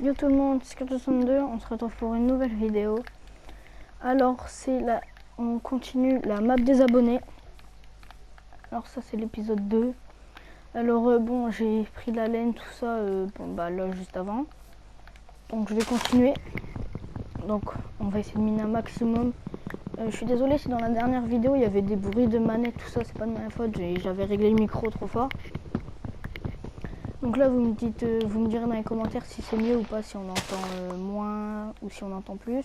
Yo tout le monde, c'est 62, on se retrouve pour une nouvelle vidéo. Alors on continue la map des abonnés. Alors ça c'est l'épisode 2. Alors bon, j'ai pris la laine, tout ça, là juste avant. Donc je vais continuer. Donc on va essayer de miner un maximum. Je suis désolée si dans la dernière vidéo il y avait des bruits de manette, tout ça, c'est pas de ma faute, j'avais réglé le micro trop fort. Donc là vous me direz dans les commentaires si c'est mieux ou pas, si on entend moins ou si on entend plus.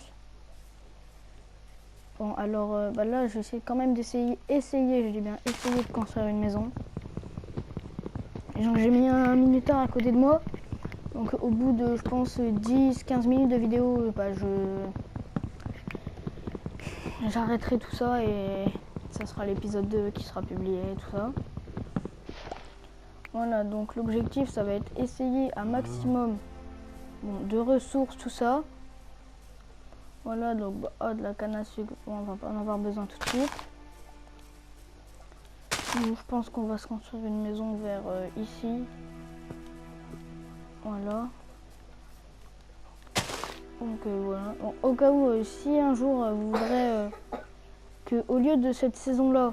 Bon alors là je vais essayer quand même d'essayer, je dis bien essayer de construire une maison. J'ai mis un minuteur à côté de moi. Donc au bout de je pense 10-15 minutes de vidéo, j'arrêterai tout ça et ça sera l'épisode 2 qui sera publié, tout ça. Voilà, donc l'objectif ça va être essayer un maximum de ressources, tout ça. Voilà, donc de la canne à sucre, on va pas en avoir besoin tout de suite. Donc, je pense qu'on va se construire une maison vers ici. Voilà. Donc voilà. Bon, au cas où, si un jour vous voudrez que au lieu de cette saison-là,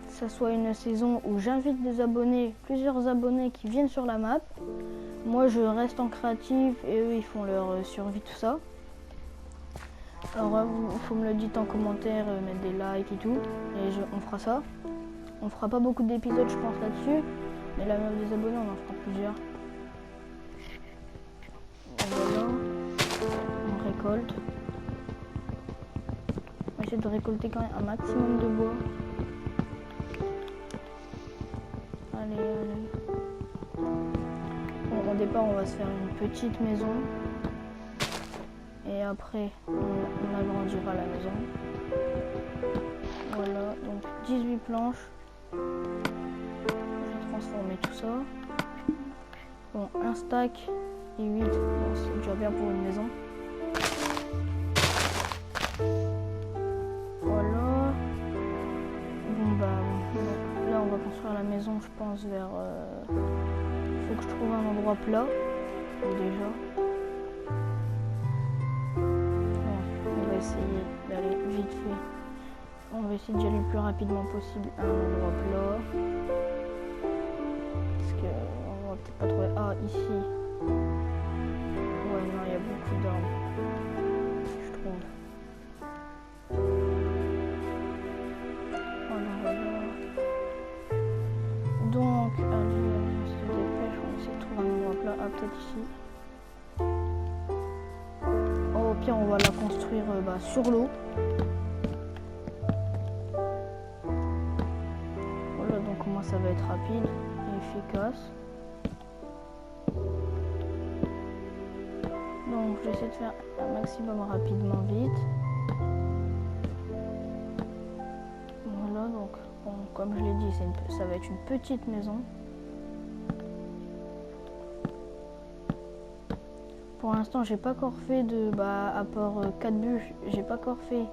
ça soit une saison où j'invite des abonnés, plusieurs abonnés qui viennent sur la map, moi je reste en créatif et eux ils font leur survie, tout ça. Alors il faut me le dire en commentaire, mettre des likes et tout, et on fera ça. On fera pas beaucoup d'épisodes je pense là-dessus, mais la map des abonnés on en fera plusieurs. Voilà, on récolte. On va essayer de récolter quand même un maximum de bois. Allez. Bon, au départ on va se faire une petite maison. Et après on agrandira la maison. Voilà, donc 18 planches. Je vais transformer tout ça. Bon, un stack et 8, bon, c'est déjà bien pour une maison. Voilà. Bon là on va construire la maison je pense vers... faut que je trouve un endroit plat. Déjà. Bon, on va essayer d'aller vite fait. On va essayer d'y aller le plus rapidement possible à un endroit plat. Parce que on va peut-être pas trouver... Ah, ici. Ouais, non, il y a beaucoup d'arbres. Je trouve. Voilà. Donc, allez, on se dépêche. On va essayer de trouver un endroit plat. Ah, peut-être ici. Oh, au pire, on va la construire sur l'eau. Voilà, donc moi ça va être rapide et efficace. Donc j'essaie de faire un maximum rapidement vite. Voilà, donc bon, comme je l'ai dit, ça va être une petite maison. Pour l'instant j'ai pas encore fait à part 4 bûches, j'ai pas encore fait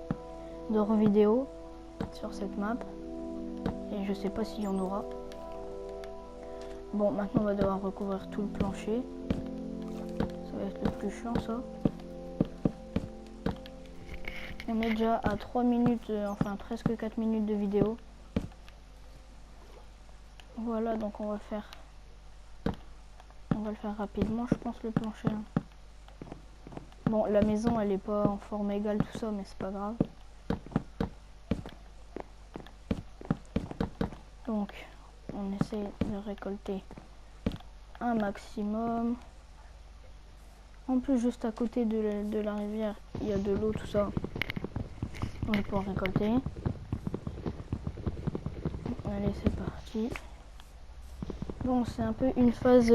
de vidéo sur cette map. Et je sais pas s'il y en aura. Bon, maintenant on va devoir recouvrir tout le plancher. Ça va être le plus chiant ça. On est déjà à 3 minutes, enfin presque 4 minutes de vidéo. Voilà, donc on va le faire rapidement, je pense, le plancher. Bon, la maison elle est pas en forme égale tout ça, mais c'est pas grave. Donc on essaie de récolter un maximum. En plus juste à côté de la rivière il y a de l'eau, tout ça. On va pouvoir récolter. Allez, c'est parti. Bon, c'est un peu une phase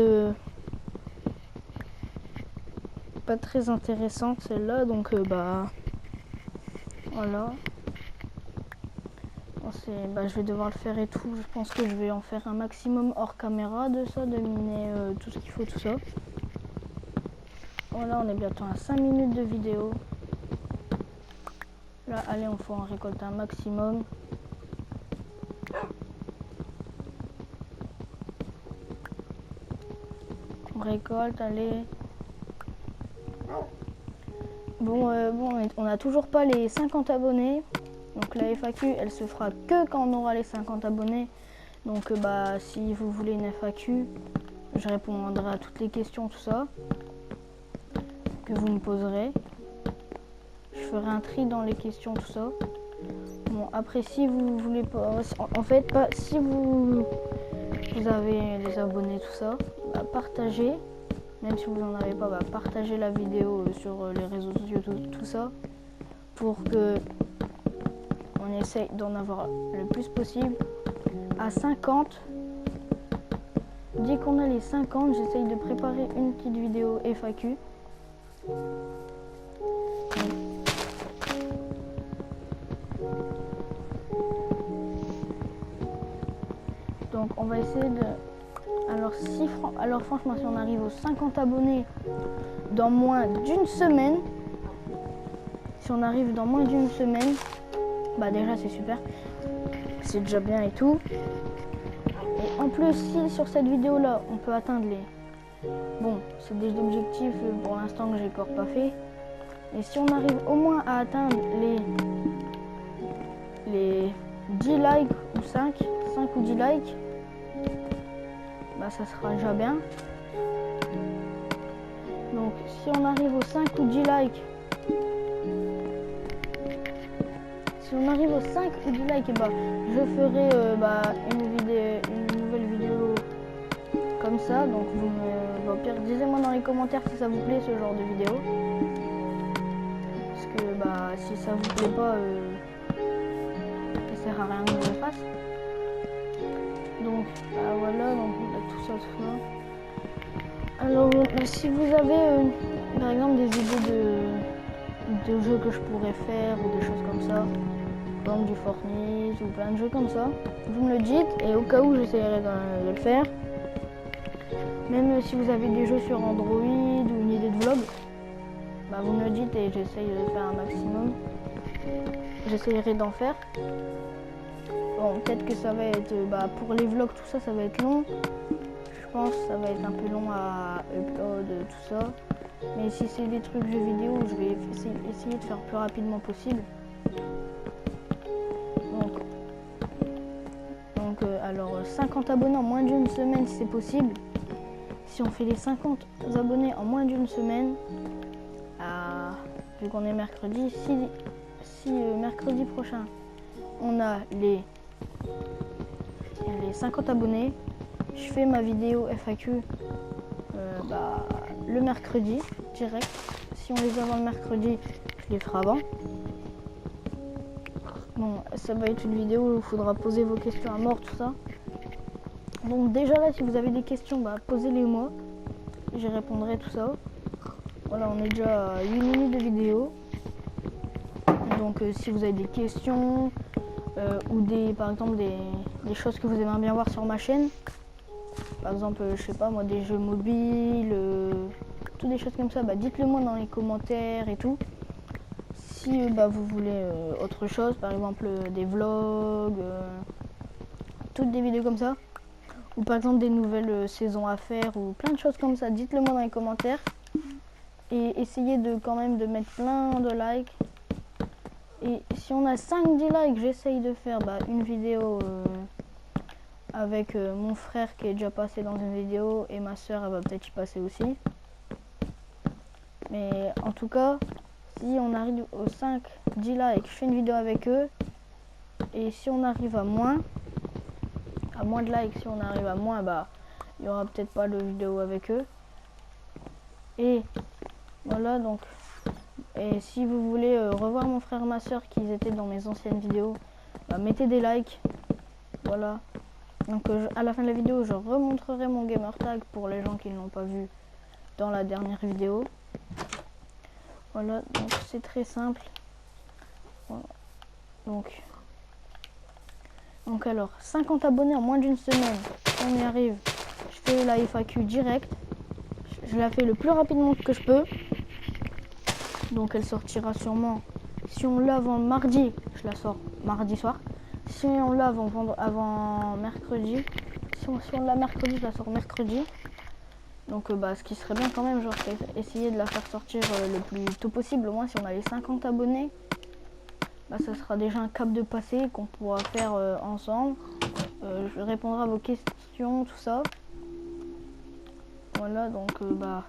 pas très intéressante celle-là, donc voilà. Bon, je vais devoir le faire et tout. Je pense que je vais en faire un maximum hors caméra de ça, de miner tout ce qu'il faut, tout ça. Voilà, on est bientôt à 5 minutes de vidéo. Là, allez, on faut en récolter un maximum. On récolte, allez. Bon, on n'a toujours pas les 50 abonnés. Donc la FAQ, elle se fera que quand on aura les 50 abonnés. Donc si vous voulez une FAQ, je répondrai à toutes les questions, tout ça, que vous me poserez. Je ferai un tri dans les questions, tout ça. Bon, après, si vous voulez pas... En fait, si vous avez les abonnés, tout ça, partagez. Même si vous n'en avez pas, partagez la vidéo sur les réseaux sociaux, tout ça. Pour que on essaye d'en avoir le plus possible. À 50, dès qu'on a les 50, j'essaye de préparer une petite vidéo FAQ. Donc on va essayer de... Alors franchement, si on arrive aux 50 abonnés dans moins d'une semaine, déjà c'est super, c'est déjà bien et tout. Et en plus, si sur cette vidéo là on peut atteindre les... Bon, c'est des objectifs pour l'instant que j'ai encore pas fait. Et si on arrive au moins à atteindre les 10 likes ou 5 ou 10 likes, ça sera déjà bien. Donc si on arrive aux 5 ou 10 likes, je ferai une nouvelle vidéo comme ça. Donc au pire, disez-moi dans les commentaires si ça vous plaît ce genre de vidéo. Parce que si ça vous plaît pas, ça sert à rien que je le fasse. Donc voilà, donc tout ça. Alors si vous avez par exemple des idées de jeux que je pourrais faire ou des choses comme ça, comme du Fortnite ou plein de jeux comme ça, vous me le dites et au cas où j'essaierai de le faire. Même si vous avez des jeux sur Android ou une idée de vlog, vous me le dites et j'essaye de faire un maximum. J'essaierai d'en faire. Bon, peut-être que ça va être, pour les vlogs, tout ça, ça va être long. Je pense que ça va être un peu long à upload, tout ça. Mais si c'est des trucs jeux vidéo, je vais essayer de faire le plus rapidement possible. Donc alors 50 abonnés en moins d'une semaine si c'est possible. Si on fait les 50 abonnés en moins d'une semaine, vu qu'on est mercredi, si mercredi prochain on a les 50 abonnés, je fais ma vidéo FAQ le mercredi direct. Si on les a avant le mercredi, je les ferai avant. Bon, ça va être une vidéo où il faudra poser vos questions à mort, tout ça. Donc déjà là, si vous avez des questions, posez-les moi. J'y répondrai, tout ça. Voilà, on est déjà à 8 minutes de vidéo. Donc si vous avez des questions ou par exemple des choses que vous aimeriez bien voir sur ma chaîne, par exemple, je sais pas moi, des jeux mobiles, toutes des choses comme ça, dites-le moi dans les commentaires et tout. Si vous voulez autre chose, par exemple des vlogs, toutes des vidéos comme ça, ou par exemple des nouvelles saisons à faire, ou plein de choses comme ça, dites-le moi dans les commentaires. Et essayez quand même de mettre plein de likes. Et si on a 5-10 likes, j'essaye de faire une vidéo avec mon frère qui est déjà passé dans une vidéo, et ma soeur, elle va peut-être y passer aussi. Mais en tout cas, si on arrive aux 5-10 likes, je fais une vidéo avec eux. Et si on arrive à moins de likes, si on arrive à moins, il y aura peut-être pas de vidéo avec eux. Et voilà, donc. Et si vous voulez revoir mon frère et ma soeur qui étaient dans mes anciennes vidéos, mettez des likes. Voilà. Donc à la fin de la vidéo, je remontrerai mon gamer tag pour les gens qui ne l'ont pas vu dans la dernière vidéo. Voilà, donc c'est très simple. Voilà. Donc alors, 50 abonnés en moins d'une semaine. Si on y arrive, je fais la FAQ direct. Je la fais le plus rapidement que je peux. Donc elle sortira sûrement, si on l'a avant mardi, je la sors mardi soir. Si on l'a avant mercredi, si on l'a mercredi, je la sors mercredi. Donc bah, ce qui serait bien quand même, genre c'est essayer de la faire sortir le plus tôt possible. Au moins si on a les 50 abonnés, bah, ça sera déjà un cap de passé qu'on pourra faire ensemble. Je répondrai à vos questions, tout ça. Voilà, donc bah,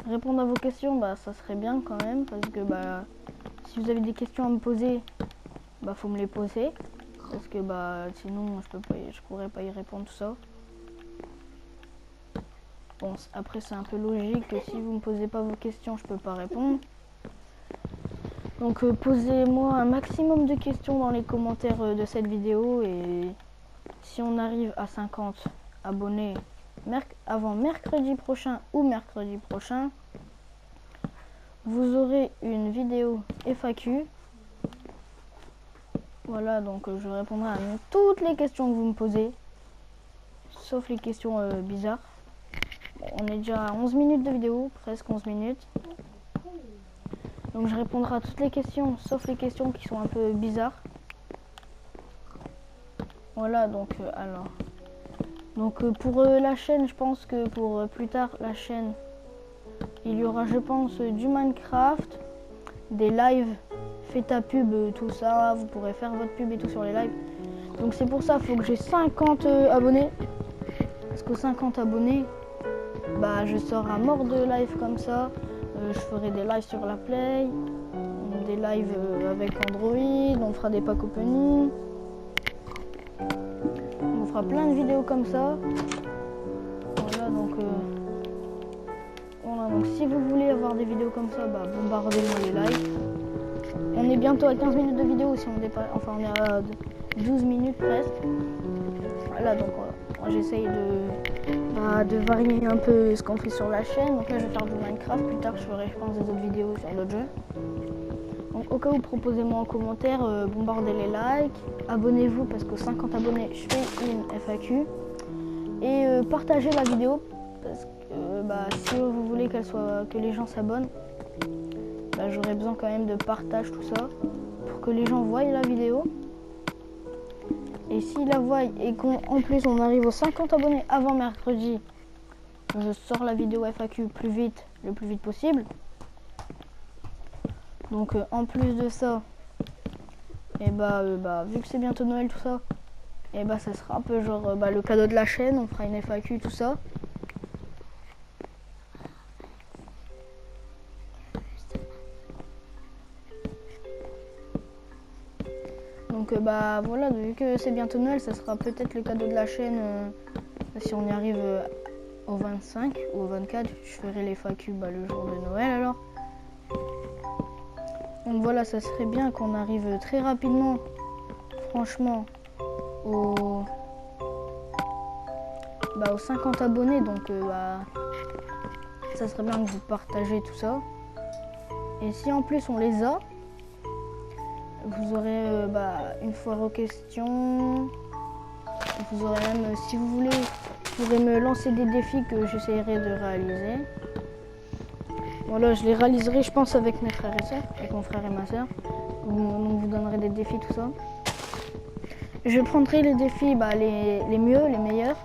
répondre à vos questions, bah, ça serait bien quand même. Parce que bah, si vous avez des questions à me poser, bah, faut me les poser. Parce que bah, sinon je pourrais pas y répondre, tout ça. Bon, après c'est un peu logique que si vous me posez pas vos questions, je peux pas répondre. Donc posez-moi un maximum de questions dans les commentaires de cette vidéo, et si on arrive à 50 abonnés avant mercredi prochain ou mercredi prochain, vous aurez une vidéo FAQ. Voilà, donc je répondrai à toutes les questions que vous me posez, sauf les questions bizarres. On est déjà à 11 minutes de vidéo, presque 11 minutes. Donc je répondrai à toutes les questions, sauf les questions qui sont un peu bizarres. Voilà, donc alors. Donc pour la chaîne, je pense que pour plus tard, la chaîne, il y aura, je pense, du Minecraft, des lives, faites ta pub, tout ça. Vous pourrez faire votre pub et tout sur les lives. Donc c'est pour ça, il faut que j'ai 50 abonnés. Parce que 50 abonnés, bah je sors à mort de live comme ça. Je ferai des lives sur la Play, des lives avec Android, on fera des pack opening, on fera plein de vidéos comme ça. Voilà, donc si vous voulez avoir des vidéos comme ça, bah bombardez-moi les likes. On est bientôt à 15 minutes de vidéo, si on dépasse, enfin on est à 12 minutes presque. Voilà, donc j'essaye de varier un peu ce qu'on fait sur la chaîne. Donc là je vais faire du Minecraft, plus tard je ferai, je pense, des autres vidéos sur d'autres jeux. Donc au cas où, proposez-moi en commentaire, bombardez les likes, abonnez-vous parce que 50 abonnés je fais une FAQ, et partagez la vidéo parce que bah, si vous voulez que les gens s'abonnent, bah, j'aurais besoin quand même de partage, tout ça, pour que les gens voient la vidéo. Et s'ils la voient et qu'en plus on arrive aux 50 abonnés avant mercredi, je sors la vidéo FAQ le plus vite possible. Donc en plus de ça, et bah vu que c'est bientôt Noël, tout ça, et bah ça sera un peu genre le cadeau de la chaîne, on fera une FAQ, tout ça. Donc bah voilà, vu que c'est bientôt Noël, ça sera peut-être le cadeau de la chaîne. Si on y arrive au 25 ou au 24, je ferai les FAQ le jour de Noël alors. Donc voilà, ça serait bien qu'on arrive très rapidement, franchement, aux 50 abonnés. Donc ça serait bien que vous partagez tout ça. Et si en plus on les a, vous aurez une foire aux questions. Vous aurez même, si vous voulez, vous pourrez me lancer des défis que j'essaierai de réaliser. Voilà, je les réaliserai, je pense, avec mes frères et sœurs, avec mon frère et ma sœur. Donc vous donnerez des défis, tout ça. Je prendrai les défis les mieux, les meilleurs.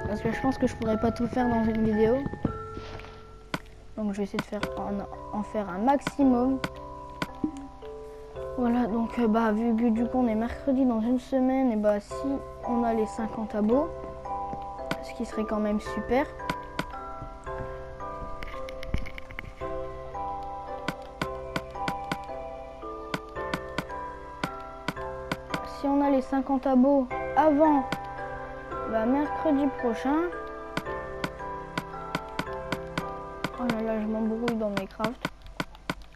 Parce que je pense que je pourrais pas tout faire dans une vidéo. Donc je vais essayer de en faire un maximum. Voilà, donc vu que du coup on est mercredi dans une semaine, et si on a les 50 abos, ce qui serait quand même super. Si on a les 50 abos avant mercredi prochain, oh là là, je m'embrouille dans mes crafts.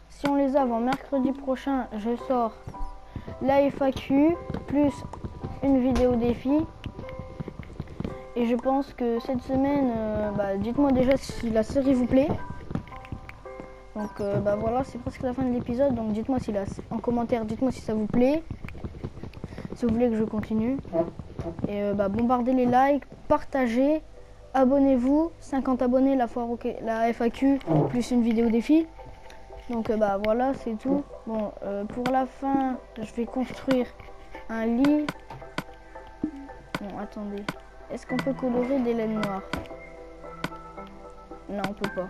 Si on les a avant mercredi prochain, je sors la FAQ plus une vidéo défi. Et je pense que cette semaine, dites-moi déjà si la série vous plaît. Donc voilà, c'est presque la fin de l'épisode. Donc dites-moi en commentaire, dites-moi si ça vous plaît. Si vous voulez que je continue. Et bombardez les likes, partagez, abonnez-vous. 50 abonnés, la FAQ plus une vidéo défi. Donc voilà, c'est tout. Bon, pour la fin, je vais construire un lit. Bon, attendez. Est-ce qu'on peut colorer des laines noires? Non, on peut pas.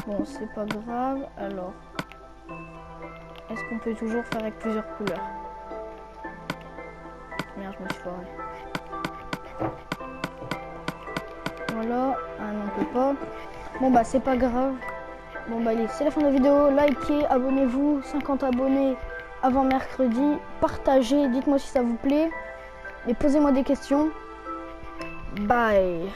Bon, c'est pas grave. Alors, est-ce qu'on peut toujours faire avec plusieurs couleurs? Merde, je me suis foiré. Voilà. Ah non, on peut pas. Bon, bah, c'est pas grave. Bon, bah, allez, c'est la fin de la vidéo. Likez, abonnez-vous. 50 abonnés avant mercredi. Partagez. Dites-moi si ça vous plaît. Et posez-moi des questions. Bye.